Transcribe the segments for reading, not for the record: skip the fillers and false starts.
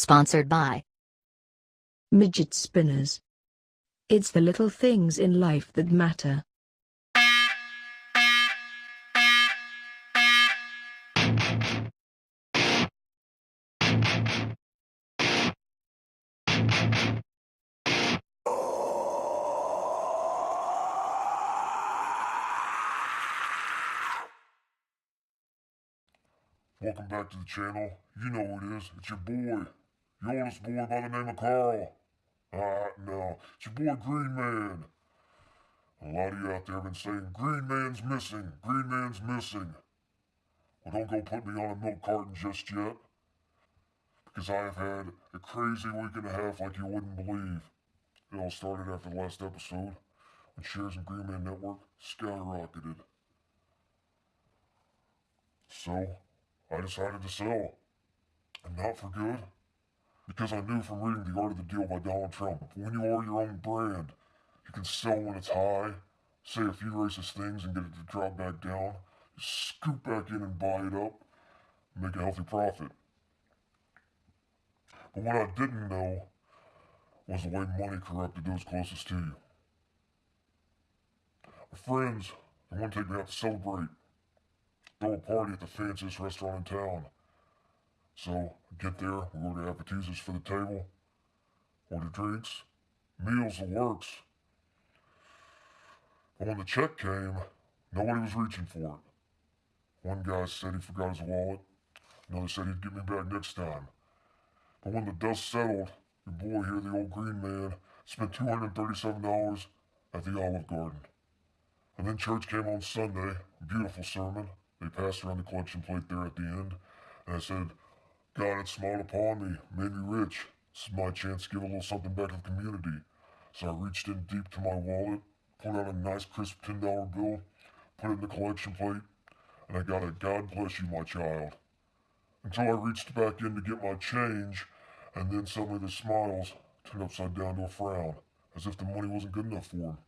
Sponsored by Midget Spinners. It's the little things in life that matter. Welcome back to the channel. You know who it is. It's your boy. Your oldest boy by the name of Carl. No. It's your boy Green Man. A lot of you out there have been saying, Green Man's missing. Green Man's missing. Well, don't go put me on a milk carton just yet. Because I have had a crazy week and a half like you wouldn't believe. It all started after the last episode when shares in Green Man Network skyrocketed. So, I decided to sell. And not for good. Because I knew from reading The Art of the Deal by Donald Trump, when you are your own brand, you can sell when it's high, say a few racist things and get it to drop back down, you scoop back in and buy it up, and make a healthy profit. But what I didn't know was the way money corrupted those closest to you. My friends, they want to take me out to celebrate, throw a party at the fanciest restaurant in town. So, I get there, we order appetizers for the table, order drinks, meals, the works. But when the check came, nobody was reaching for it. One guy said he forgot his wallet. Another said he'd get me back next time. But when the dust settled, your boy here, the old Green Man, spent $237 at the Olive Garden. And then church came on Sunday, beautiful sermon. They passed around the collection plate there at the end. And I said, God had smiled upon me, made me rich. This is my chance to give a little something back to the community. So I reached in deep to my wallet, pulled out a nice crisp $10 bill, put it in the collection plate, and I got a God bless you, my child. Until I reached back in to get my change, and then suddenly the smiles turned upside down to a frown, as if the money wasn't good enough for him.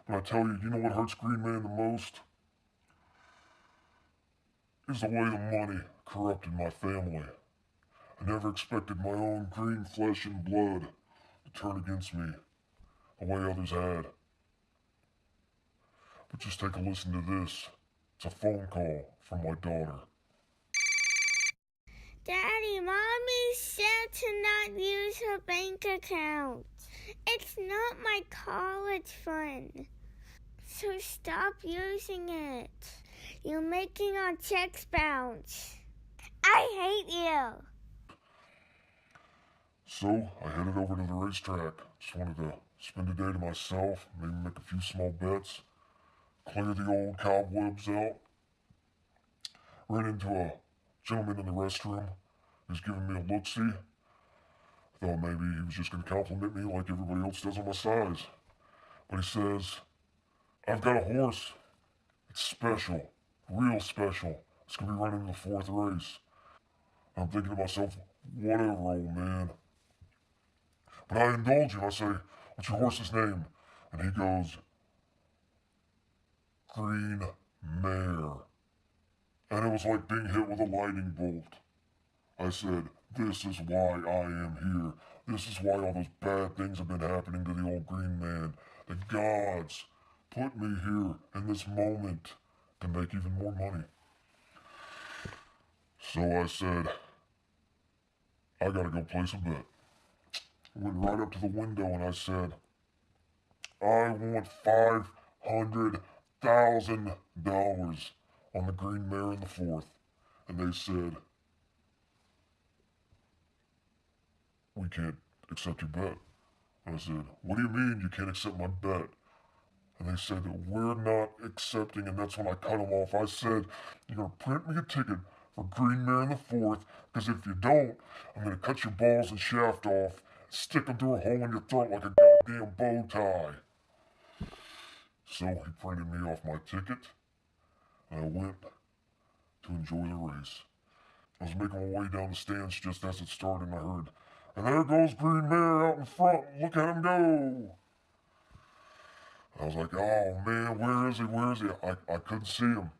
But I tell you, you know what hurts Green Man the most? Is the way the money corrupted my family. I never expected my own green flesh and blood to turn against me the way others had. But just take a listen to this. It's a phone call from my daughter. Daddy, Mommy said to not use her bank account. It's not my college fund. So stop using it. You're making our checks bounce. I hate you. So I headed over to the racetrack. Just wanted to spend a day to myself, maybe make a few small bets, clear the old cobwebs out. Ran into a gentleman in the restroom. He was giving me a look-see. Thought maybe he was just going to compliment me like everybody else does on my size. But he says, I've got a horse. It's special. Real special. It's going to be running the 4th race. I'm thinking to myself, whatever, old man. But I indulge him. I say, what's your horse's name? And he goes, Green Mare. And it was like being hit with a lightning bolt. I said, this is why I am here. This is why all those bad things have been happening to the old Green Man. The gods put me here in this moment to make even more money. So I said, I gotta go place a bet. I went right up to the window and I said, I want $500,000 on the Green Mare in the 4th. And they said, we can't accept your bet. And I said, what do you mean you can't accept my bet? And they said, we're not accepting, and that's when I cut them off. I said, you're going to print me a ticket for Green Mare in the 4th, because if you don't, I'm going to cut your balls and shaft off, stick them through a hole in your throat like a goddamn bow tie. So he printed me off my ticket, and I went to enjoy the race. I was making my way down the stands just as it started, and I heard, and there goes Green Mare out in front. Look at him go. I was like, oh man, where is he? Where is he? I couldn't see him.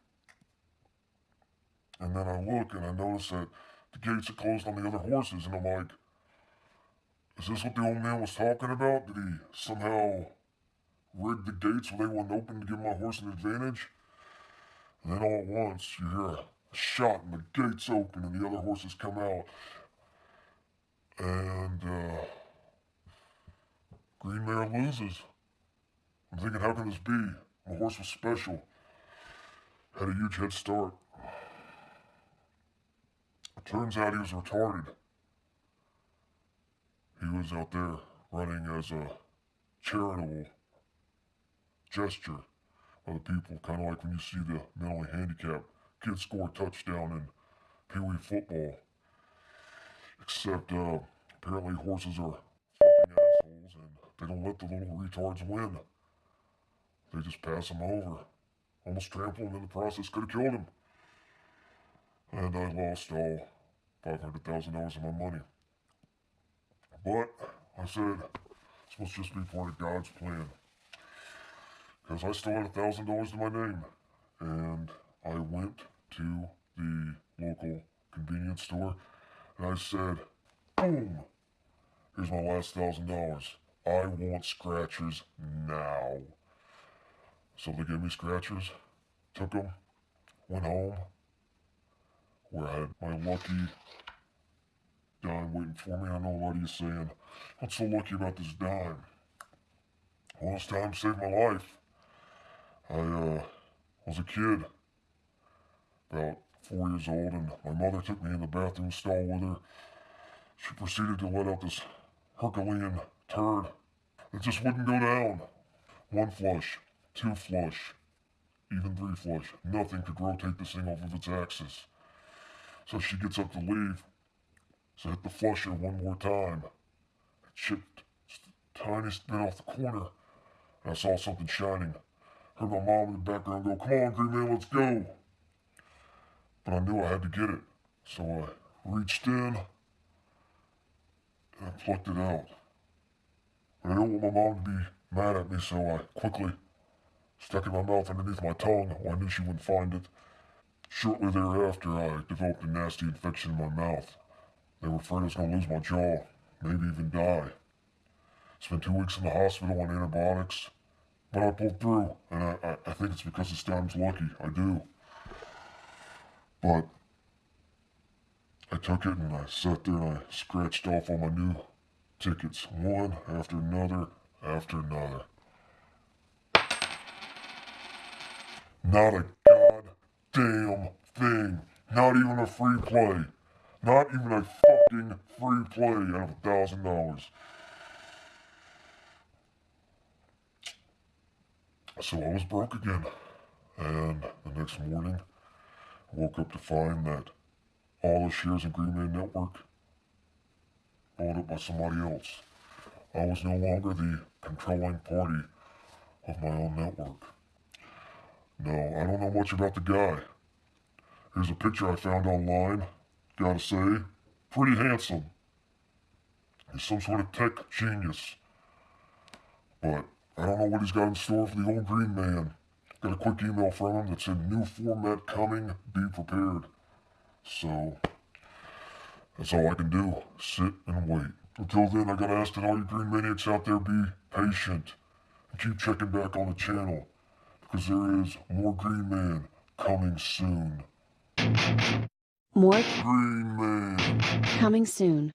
And then I look and I notice that the gates are closed on the other horses, and I'm like, Is this what the old man was talking about? Did he somehow rig the gates so they wouldn't open to give my horse an advantage? And then all at once, you hear a shot and the gates open and the other horses come out. And, Green Mare loses. I'm thinking, how can this be? My horse was special. Had a huge head start. It turns out he was retarded. He was out there running as a charitable gesture of the people, kind of like when you see the mentally handicapped kids score a touchdown in Pee Wee football. Except apparently horses are fucking assholes and they don't let the little retards win. They just pass them over. Almost trample him in the process, could have killed him. And I lost all $500,000 of my money. But I said, this must just be part of God's plan. Because I still had $1,000 to my name. And I went to the local convenience store and I said, boom, here's my last $1,000. I want scratchers now. So they gave me scratchers, took them, went home, where I had my lucky dime waiting for me. I know a lot of you saying, what's so lucky about this dime? Well, this time saved my life. I was a kid, about 4 years old, and my mother took me in the bathroom stall with her. She proceeded to let out this Herculean turd that just wouldn't go down. 1 flush, 2 flush, even 3 flush. Nothing could rotate this thing off of its axis. So she gets up to leave. So I hit the flusher 1 more time. It chipped just the tiniest bit off the corner. And I saw something shining. Heard my mom in the background go, come on, Green Man, let's go. But I knew I had to get it. So I reached in and I plucked it out. But I didn't want my mom to be mad at me, so I quickly stuck it in my mouth underneath my tongue. Well, I knew she wouldn't find it. Shortly thereafter, I developed a nasty infection in my mouth. They were afraid I was going to lose my jaw, maybe even die. Spent 2 weeks in the hospital on antibiotics, but I pulled through, and I think it's because this time's lucky. I do. But I took it and I sat there and I scratched off all my new tickets, one after another after another. Not a goddamn thing. Not even a free play. Not even a fucking free play out of $1,000. So I was broke again. And the next morning, I woke up to find that all the shares in Green Man Network owned up by somebody else. I was no longer the controlling party of my own network. No, I don't know much about the guy. Here's a picture I found online. Gotta say, pretty handsome. He's some sort of tech genius. But I don't know what he's got in store for the old Green Man. Got a quick email from him that said, new format coming, be prepared. So, that's all I can do. Sit and wait. Until then, I gotta ask that all you Green Maniacs out there be patient. And keep checking back on the channel. Because there is more Green Man coming soon. More Green Man. coming soon.